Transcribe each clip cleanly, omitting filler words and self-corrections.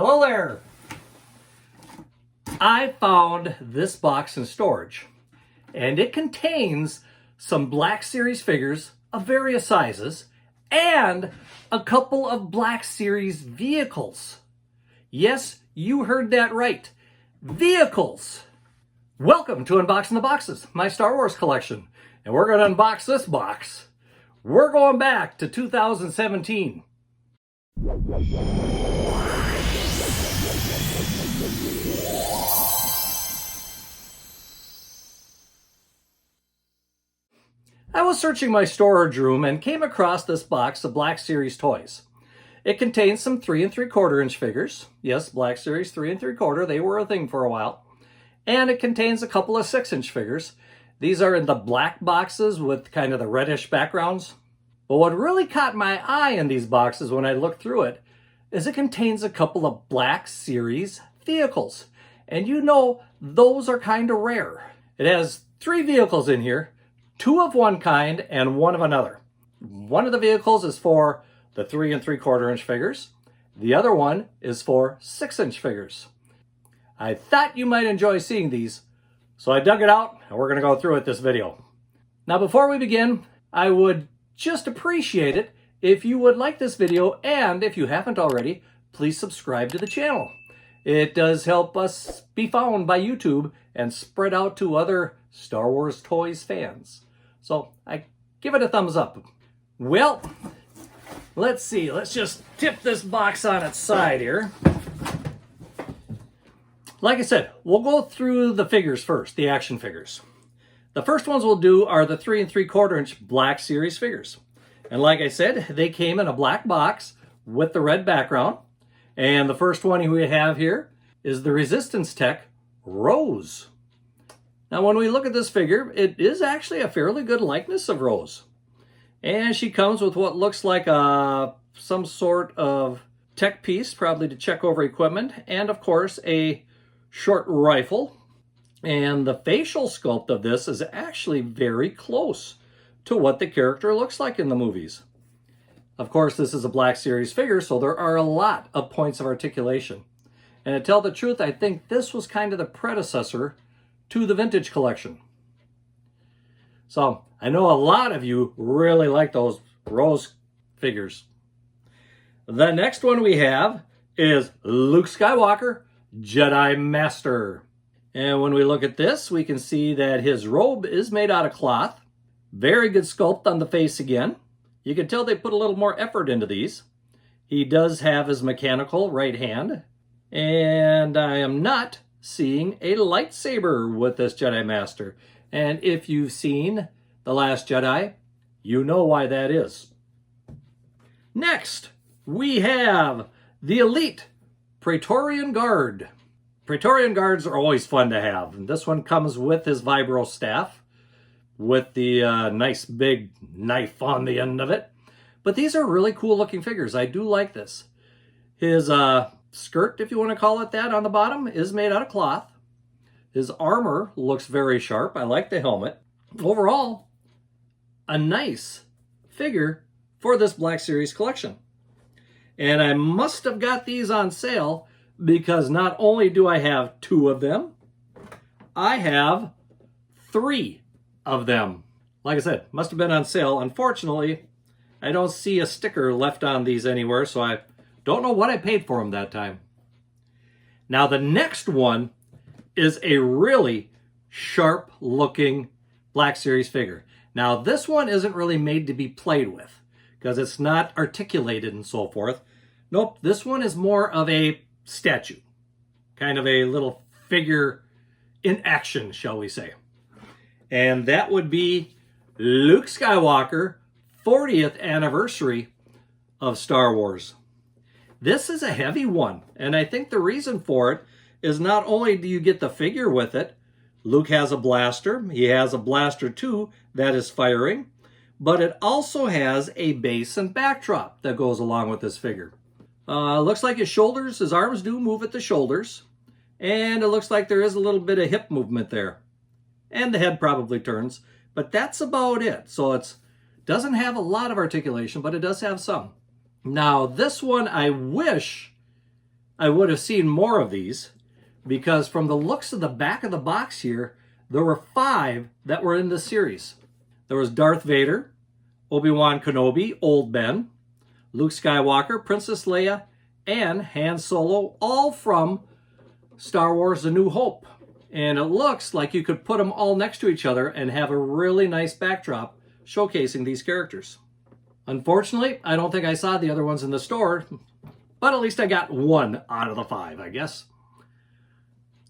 Hello there! I found this box in storage, and it contains some Black Series figures of various sizes and a couple of Black Series vehicles. Yes, you heard that right. Vehicles! Welcome to Unboxing the Boxes, my Star Wars collection. And we're going to unbox this box. We're going back to 2017. I was searching my storage room and came across this box of Black Series toys. It contains some 3 3/4 inch figures. Yes, Black Series 3 3/4, they were a thing for a while. And it contains a couple of 6-inch figures. These are in the black boxes with kind of the reddish backgrounds. But what really caught my eye in these boxes when I looked through it is it contains a couple of Black Series vehicles. And you know, those are kind of rare. It has 3 vehicles in here, 2 of one kind and 1 of another. One of the vehicles is for the 3 3/4 inch figures. The other one is for 6-inch figures. I thought you might enjoy seeing these, so I dug it out and we're going to go through it this video. Now before we begin, I would just appreciate it if you would like this video, and if you haven't already, please subscribe to the channel. It does help us be found by YouTube and spread out to other Star Wars Toys fans. So I give it a thumbs up. Well, let's see. Let's just tip this box on its side here. Like I said, we'll go through the figures first, the action figures. The first ones we'll do are the 3 3/4 inch Black Series figures. And like I said, they came in a black box with the red background. And the first one we have here is the Resistance Tech Rose. Now when we look at this figure, it is actually a fairly good likeness of Rose. And she comes with what looks like some sort of tech piece, probably to check over equipment, and of course a short rifle. And the facial sculpt of this is actually very close to what the character looks like in the movies. Of course, this is a Black Series figure, so there are a lot of points of articulation. And to tell the truth, I think this was kind of the predecessor to the vintage collection. So I know a lot of you really like those Rose figures. The next one we have is Luke Skywalker, Jedi Master. And when we look at this, we can see that his robe is made out of cloth. Very good sculpt on the face again. You can tell they put a little more effort into these. He does have his mechanical right hand. And I am not seeing a lightsaber with this Jedi Master. And if you've seen The Last Jedi, you know why that is. Next, we have the Elite Praetorian Guard. Praetorian Guards are always fun to have. And this one comes with his vibro staff with the nice big knife on the end of it. But these are really cool looking figures. I do like this. His skirt, if you want to call it that, on the bottom is made out of cloth. His armor looks very sharp. I like the helmet. Overall, a nice figure for this Black Series collection. And I must have got these on sale because not only do I have 2 of them, I have 3 of them. Like I said, must have been on sale. Unfortunately, I don't see a sticker left on these anywhere, so I don't know what I paid for them that time. Now the next one is a really sharp looking Black Series figure. Now this one isn't really made to be played with because it's not articulated and so forth. Nope, this one is more of a statue. Kind of a little figure in action, shall we say. And that would be Luke Skywalker, 40th anniversary of Star Wars. This is a heavy one, and I think the reason for it is not only do you get the figure with it, Luke has a blaster, he has a blaster too that is firing, but it also has a base and backdrop that goes along with this figure. Looks like his shoulders, his arms do move at the shoulders, and it looks like there is a little bit of hip movement there. And the head probably turns, but that's about it. So it doesn't have a lot of articulation, but it does have some. Now this one I wish I would have seen more of these, because from the looks of the back of the box here, there were 5 that were in this series. There was Darth Vader, Obi-Wan Kenobi, Old Ben, Luke Skywalker, Princess Leia, and Han Solo, all from Star Wars A New Hope. And it looks like you could put them all next to each other and have a really nice backdrop showcasing these characters. Unfortunately, I don't think I saw the other ones in the store, but at least I got 1 out of the 5, I guess.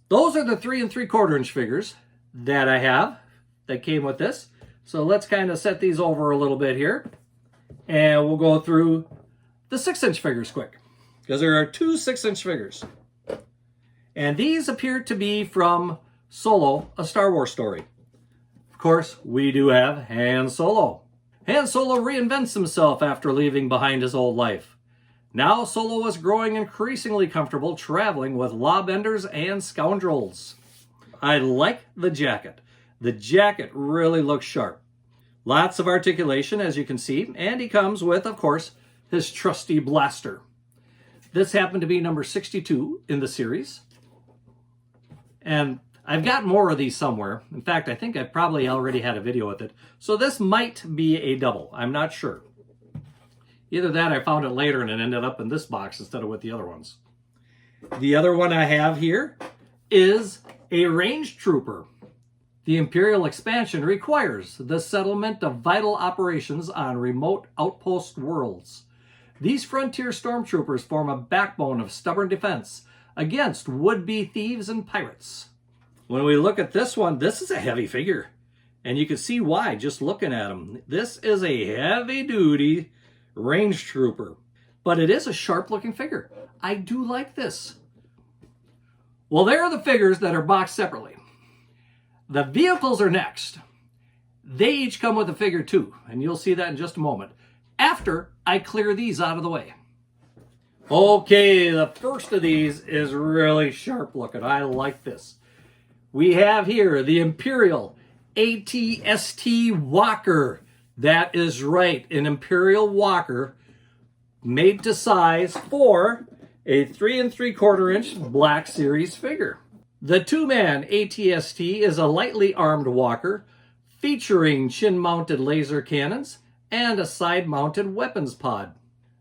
Those are the 3 3/4 inch figures that I have that came with this. So let's kind of set these over a little bit here, and we'll go through the 6-inch figures quick, because there are 2 6-inch figures. And these appear to be from Solo, A Star Wars Story. Of course, we do have Han Solo. Han Solo reinvents himself after leaving behind his old life. Now Solo is growing increasingly comfortable traveling with lawbenders and scoundrels. I like the jacket. The jacket really looks sharp. Lots of articulation, as you can see, and he comes with, of course, his trusty blaster. This happened to be number 62 in the series. And I've got more of these somewhere. In fact, I think I probably already had a video with it. So this might be a double. I'm not sure. Either that, I found it later and it ended up in this box instead of with the other ones. The other one I have here is a range trooper. The Imperial expansion requires the settlement of vital operations on remote outpost worlds. These frontier stormtroopers form a backbone of stubborn defense against would-be thieves and pirates. When we look at this one, this is a heavy figure. And you can see why just looking at him. This is a heavy-duty range trooper. But it is a sharp-looking figure. I do like this. Well, there are the figures that are boxed separately. The vehicles are next. They each come with a figure too, and you'll see that in just a moment, after I clear these out of the way. Okay, the first of these is really sharp looking. I like this. We have here the Imperial AT-ST Walker. That is right, an Imperial Walker made to size for a 3 3/4 inch Black Series figure. The 2-man AT-ST is a lightly armed walker featuring chin-mounted laser cannons and a side-mounted weapons pod.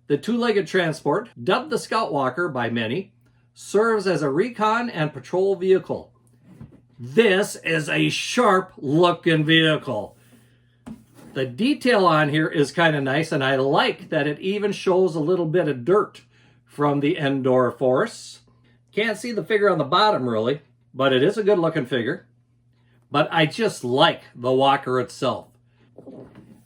The 2-legged transport, dubbed the Scout Walker by many, serves as a recon and patrol vehicle. This is a sharp-looking vehicle. The detail on here is kind of nice, and I like that it even shows a little bit of dirt from the Endor Force. Can't see the figure on the bottom really, but it is a good looking figure. But I just like the Walker itself.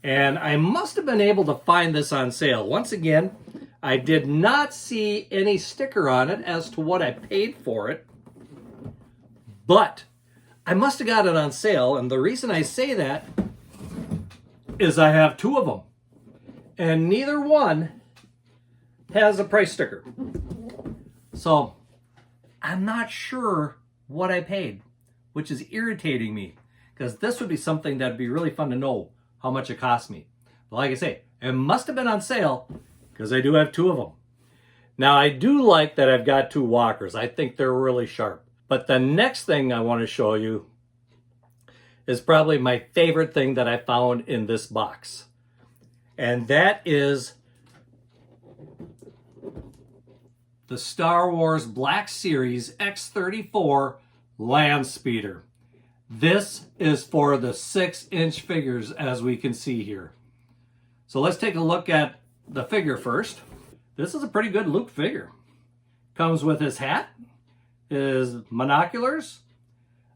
And I must have been able to find this on sale. Once again, I did not see any sticker on it as to what I paid for it. But I must have got it on sale, and the reason I say that is I have 2 of them. And neither one has a price sticker. So I'm not sure what I paid, which is irritating me, because this would be something that'd be really fun to know how much it cost me. But like I say, it must have been on sale, because I do have 2 of them. Now I do like that I've got 2 walkers. I think they're really sharp. But the next thing I want to show you is probably my favorite thing that I found in this box. And that is the Star Wars Black Series X-34 Landspeeder. This is for the 6-inch figures, as we can see here. So let's take a look at the figure first. This is a pretty good Luke figure. Comes with his hat, his monoculars,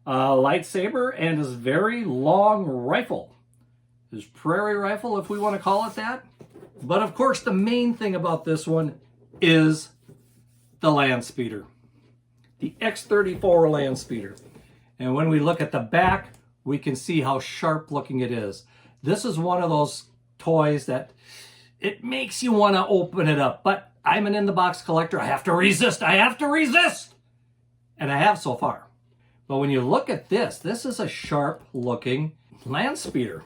a lightsaber, and his very long rifle. His prairie rifle, if we want to call it that. But of course, the main thing about this one is the Landspeeder. The X-34 Landspeeder. And when we look at the back, we can see how sharp looking it is. This is one of those toys that it makes you want to open it up. But I'm an in-the-box collector. I have to resist. I have to resist. And I have so far. But when you look at this, this is a sharp-looking Landspeeder.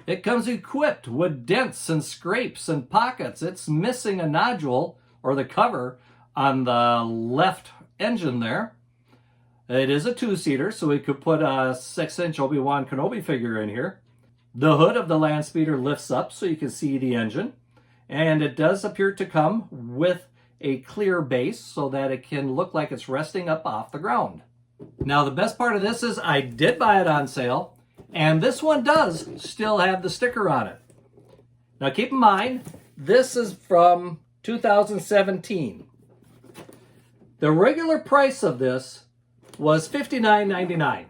It comes equipped with dents and scrapes and pockets. It's missing a nodule, or the cover, on the left engine there. It is a 2-seater, so we could put a 6-inch Obi-Wan Kenobi figure in here. The hood of the Landspeeder lifts up so you can see the engine. And it does appear to come with a clear base so that it can look like it's resting up off the ground. Now the best part of this is I did buy it on sale, and this one does still have the sticker on it. Now keep in mind, this is from 2017. The regular price of this was $59.99.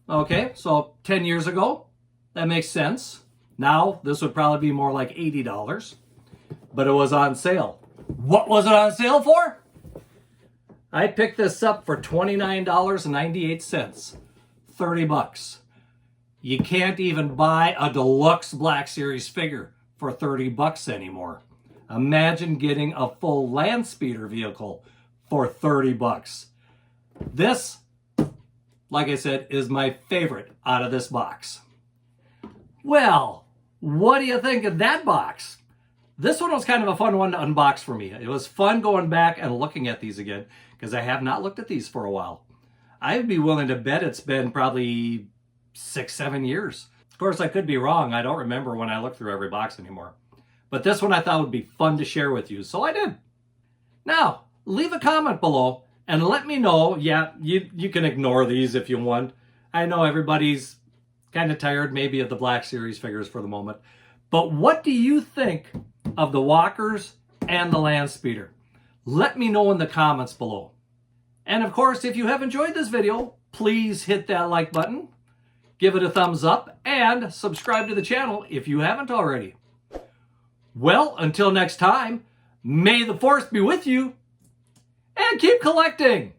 Okay, so 10 years ago, that makes sense. Now, this would probably be more like $80, but it was on sale. What was it on sale for? I picked this up for $29.98, 30 bucks. You can't even buy a deluxe Black Series figure for 30 bucks anymore. Imagine getting a full Landspeeder vehicle for 30 bucks. This, like I said, is my favorite out of this box. Well, what do you think of that box? This one was kind of a fun one to unbox for me. It was fun going back and looking at these again because I have not looked at these for a while. I'd be willing to bet it's been probably 6-7 years. Of course, I could be wrong. I don't remember when I look through every box anymore. But this one I thought would be fun to share with you, so I did. Now, leave a comment below and let me know. Yeah, you can ignore these if you want. I know everybody's kind of tired maybe of the Black Series figures for the moment. But what do you think of the Walkers and the Landspeeder? Let me know in the comments below. And of course, if you have enjoyed this video, please hit that like button, give it a thumbs up, and subscribe to the channel if you haven't already. Well, until next time, may the Force be with you, and keep collecting!